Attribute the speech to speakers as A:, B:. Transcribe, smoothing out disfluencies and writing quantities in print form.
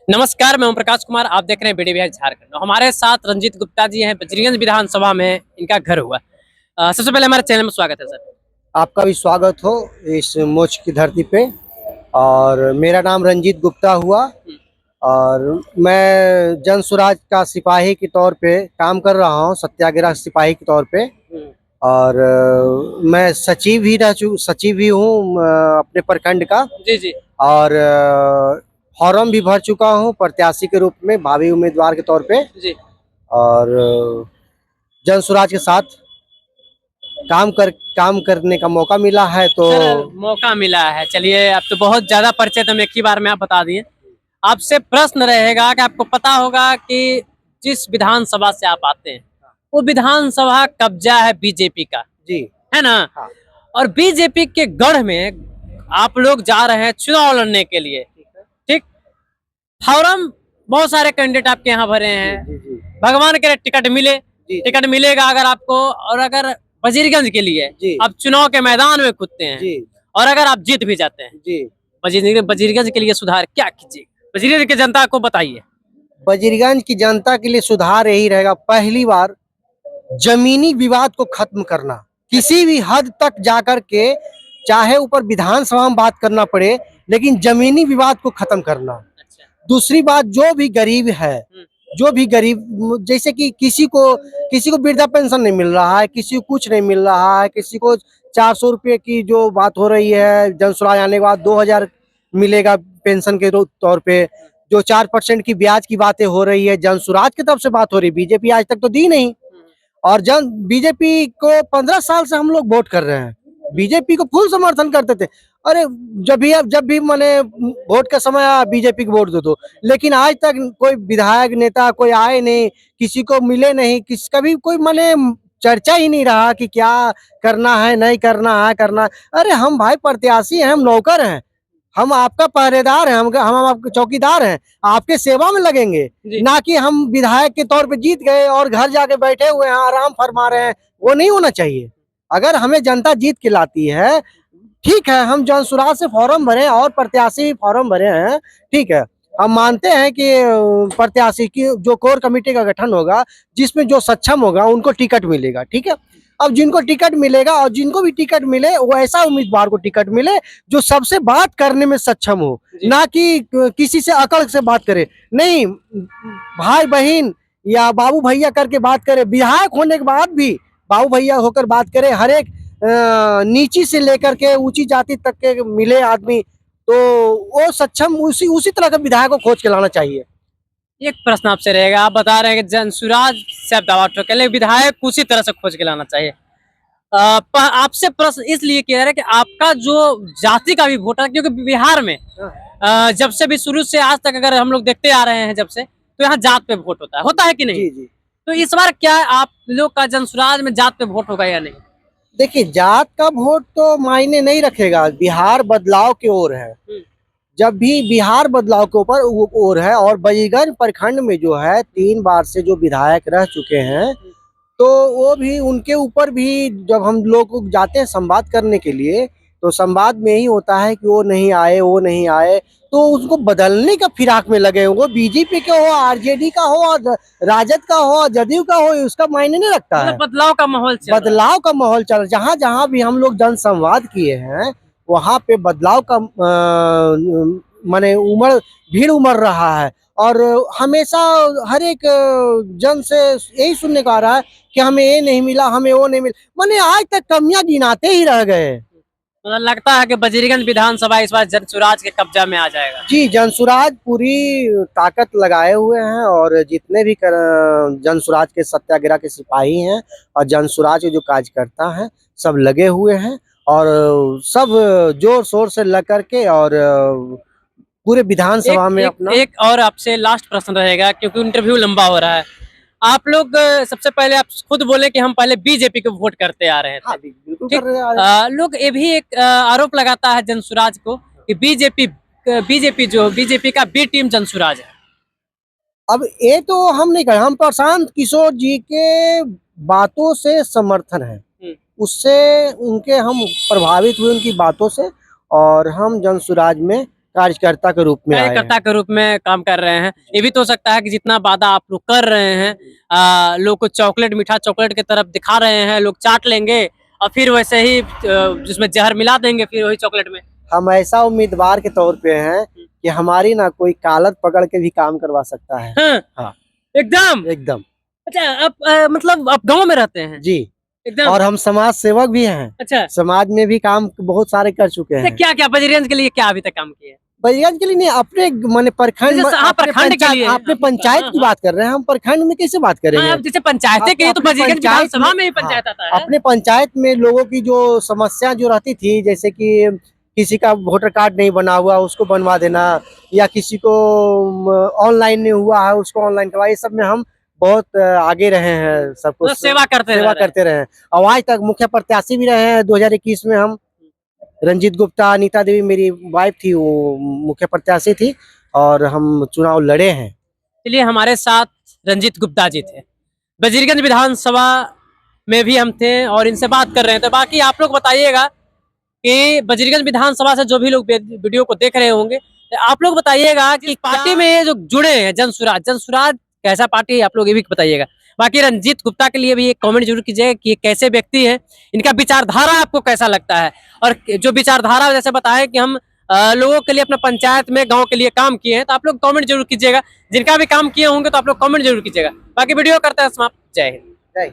A: नमस्कार, मैं ओम प्रकाश कुमार। आप देख रहे हैं बीडी बिहार झारखंड। हमारे साथ रंजीत गुप्ता जी हैं। बजरंगगंज विधानसभा में इनका घर हुआ। सबसे पहले हमारे चैनल में स्वागत है सर।
B: आपका भी स्वागत हो इस मोच की धरती पे। और मेरा नाम रंजीत गुप्ता हुआ और मैं जन स्वराज का सिपाही के तौर पे काम कर रहा हूँ, सत्याग्रह सिपाही के तौर पे। और मैं सचिव भी हूँ अपने प्रखंड का।
A: जी जी
B: और फॉर्म भी भर चुका हूँ प्रत्याशी के रूप में, भावी उम्मीदवार के तौर पे।
A: जी।
B: और जन स्वराज के साथ काम करने का मौका मिला है तो
A: सर मौका मिला है, चलिए अब तो बहुत ज्यादा परिचय तो एक ही बार में आप बता दिए। आपसे प्रश्न रहेगा कि आपको पता होगा कि जिस विधानसभा से आप आते हैं वो विधानसभा कब्जा है बीजेपी का,
B: जी
A: है ना।
B: हाँ।
A: और बीजेपी के गढ़ में आप लोग जा रहे हैं चुनाव लड़ने के लिए। ठीक। फॉर्म बहुत सारे कैंडिडेट आपके यहाँ भरे हैं।
B: जी जी
A: भगवान करे टिकट मिले।
B: जी
A: टिकट मिलेगा अगर आपको, और अगर वजीरगंज के लिए
B: जी
A: आप चुनाव के मैदान में कूदते हैं
B: जी
A: और अगर आप जीत भी जाते हैं,
B: जी
A: वजीरगंज के लिए सुधार क्या कीजिए, वजीरगंज की जनता को बताइए।
B: वजीरगंज की जनता के लिए सुधार यही रहेगा, पहली बार जमीनी विवाद को खत्म करना, किसी भी हद तक जाकर के, चाहे ऊपर विधानसभा में बात करना पड़े, लेकिन जमीनी विवाद को खत्म करना।
A: अच्छा।
B: दूसरी बात, जो भी गरीब है, जो भी गरीब, जैसे कि किसी को वृद्धा पेंशन नहीं मिल रहा है, किसी को कुछ नहीं मिल रहा है, किसी को 400 रुपये की जो बात हो रही है, जन सुराज आने के बाद 2000 मिलेगा पेंशन के तौर पे। जो 4% की ब्याज की बातें हो रही है, जन सुराज की तरफ से बात हो रही है, बीजेपी आज तक तो दी नहीं। और बीजेपी को 15 साल से हम लोग वोट कर रहे हैं, बीजेपी को फुल समर्थन करते थे। अरे जब भी मैंने वोट का समय आया, बीजेपी को वोट दो, लेकिन आज तक कोई विधायक नेता कोई आए नहीं, किसी को मिले नहीं, कभी कोई मैंने चर्चा ही नहीं रहा कि क्या करना है, नहीं करना है, करना। अरे हम भाई प्रत्याशी हैं, हम नौकर हैं, हम आपका पहरेदार हैं, हम आपके चौकीदार हैं, आपके सेवा में लगेंगे। ना कि हम विधायक के तौर पे जीत गए और घर जाके बैठे हुए हैं, आराम फरमा रहे हैं। वो नहीं होना चाहिए। अगर हमें जनता जीत के लाती है, ठीक है, हम जन सुराज से फॉर्म भरे और प्रत्याशी फॉर्म भरे हैं, ठीक है। हम मानते हैं कि प्रत्याशी की जो कोर कमेटी का गठन होगा, जिसमें जो सक्षम होगा उनको टिकट मिलेगा, ठीक है। अब जिनको टिकट मिलेगा और जिनको भी टिकट मिले, वो ऐसा उम्मीदवार को टिकट मिले जो सबसे बात करने में सक्षम हो, ना कि किसी से अकड़ से बात करे। नहीं, भाई बहन या बाबू भैया करके बात करे, विधायक होने के बाद भी बाबू भैया होकर बात करे। हर एक नीची से लेकर के ऊंची जाति तक के मिले आदमी, तो वो सक्षम उसी तरह का विधायक को खोज के लाना चाहिए।
A: एक प्रश्न आपसे रहेगा, आप बता रहे हैं कि जन सुराज से आप दावा ठोके, लेकिन विधायक उसी तरह से खोज के लाना चाहिए। आपसे प्रश्न इसलिए किया जा रहा है कि आपका जो जाति का भी वोट है, क्योंकि बिहार में जब से भी शुरू से आज तक अगर हम लोग देखते आ रहे हैं जब से, तो यहाँ जात पे वोट होता है कि नहीं।
B: जी जी।
A: तो इस बार क्या आप लोग का जनसुराज में जात पे वोट होगा या नहीं।
B: देखिए, जात का वोट तो मायने नहीं रखेगा, बिहार बदलाव की ओर है। जब भी बिहार बदलाव के ऊपर ओर है, और बजीगंज प्रखंड में जो है 3 बार से जो विधायक रह चुके हैं, तो वो भी उनके ऊपर भी जब हम लोग जाते हैं संवाद करने के लिए, तो संवाद में ही होता है कि वो नहीं आए, वो नहीं आए। तो उसको बदलने का फिराक में लगे, वो बीजेपी का हो, आरजेडी का हो, राजद का हो, जदयू का हो, उसका मायने नहीं रखता है।
A: बदलाव का माहौल चल रहा है।
B: बदलाव का माहौल चल, जहाँ जहाँ भी हम लोग जन संवाद किए हैं, वहाँ पे बदलाव का माने भीड़ उमड़ रहा है। और हमेशा हर एक जन से यही सुनने को आ रहा है कि हमें ये नहीं मिला, हमें वो नहीं मिला। माने आज तक कमियां गिनाते ही रह गए।
A: मतलब लगता है कि बजरंगगंज विधानसभा इस बार जनसुराज के कब्जा में आ जाएगा।
B: जी, जनसुराज पूरी ताकत लगाए हुए हैं, और जितने भी जनसुराज के सत्याग्रह के सिपाही हैं और जनसुराज के जो कार्यकर्ता हैं, सब लगे हुए हैं। और सब जोर शोर से लग करके और पूरे विधानसभा में अपना
A: एक और आपसे लास्ट प्रश्न रहेगा, क्योंकि इंटरव्यू लंबा हो रहा है। आप लोग सबसे पहले आप खुद बोले कि हम पहले बीजेपी को वोट करते आ रहे थे।
B: हाँ, बिल्कुल
A: ठीक।
B: कर रहे हैं।
A: लोग ये भी एक आरोप लगाता है जनसुराज को कि बीजेपी का बी टीम जनसुराज है।
B: अब ये तो हम नहीं कहें, हम प्रशांत किशोर जी के बातों से समर्थन है, उससे उनके हम प्रभावित हुए उनकी बातों से, और हम जनसुराज में कार्यकर्ता के रूप में आए हैं।
A: कार्यकर्ता के रूप में काम कर रहे हैं। ये भी तो हो सकता है कि जितना वादा आप लोग कर रहे हैं, लोग को चॉकलेट, मीठा चॉकलेट की तरफ दिखा रहे हैं, लोग चाट लेंगे और फिर वैसे ही जिसमें जहर मिला देंगे फिर वही चॉकलेट में।
B: हम ऐसा उम्मीदवार के तौर पे हैं कि हमारी ना कोई कालर पकड़ के भी काम करवा सकता है।
A: हाँ,
B: हाँ।
A: एकदम।
B: एकदम
A: अच्छा, आप मतलब आप गांव में रहते हैं?
B: जी।
A: एकदम।
B: और हम समाज सेवक भी हैं।
A: अच्छा,
B: समाज में भी काम बहुत सारे कर चुके हैं।
A: क्या क्या बजरंग के लिए क्या अभी तक काम किए?
B: बजरंग के लिए नहीं, अपने माने प्रखंड,
A: जैसे हाँ,
B: अपने
A: प्रखंड के लिए।
B: अपने पंचायत की बात कर रहे हैं, हम प्रखंड में कैसे बात करेंगे?
A: हाँ, अब जैसे पंचायतें के लिए तो
B: अपने
A: बजरंग
B: पंचायत
A: विधानसभा
B: में-
A: में ही पंचायत आता है।
B: अपने पंचायत में लोगों की जो समस्या जो रहती थी, जैसे कि किसी का वोटर कार्ड नहीं बना हुआ उसको बनवा देना, या किसी को ऑनलाइन नहीं हुआ है उसको ऑनलाइन करवा, ये सब में हम बहुत आगे रहे हैं, सबको
A: मतलब सेवा करते
B: सेवा
A: रह रहे हैं।
B: करते रहे हैं। और आज तक मुखिया प्रत्याशी भी रहे हैं। 2021 में हम रंजीत गुप्ता, अनीता देवी मेरी वाइफ थी, वो मुख्य प्रत्याशी थी और हम चुनाव लड़े हैं।
A: चलिए, हमारे साथ रंजीत गुप्ता जी थे, बजीरगंज विधानसभा में भी हम थे और इनसे बात कर रहे हैं। तो बाकी आप लोग बताइएगा कि बजीरगंज विधानसभा से जो भी लोग वीडियो को देख रहे होंगे, तो आप लोग बताइएगा कि पार्टी में जो जुड़े हैं, जनसुराज कैसा पार्टी है, आप लोग ये भी बताइएगा। बाकी रंजीत गुप्ता के लिए भी एक कमेंट जरूर कीजिएगा कि ये कैसे व्यक्ति है, इनका विचारधारा आपको कैसा लगता है। और जो विचारधारा जैसे बताया कि हम लोगों के लिए अपने पंचायत में, गांव के लिए काम किए हैं, तो आप लोग कमेंट जरूर कीजिएगा। जिनका भी काम किए होंगे तो आप लोग कमेंट जरूर कीजिएगा। बाकी वीडियो करते हैं समाप्त। जय हिंद।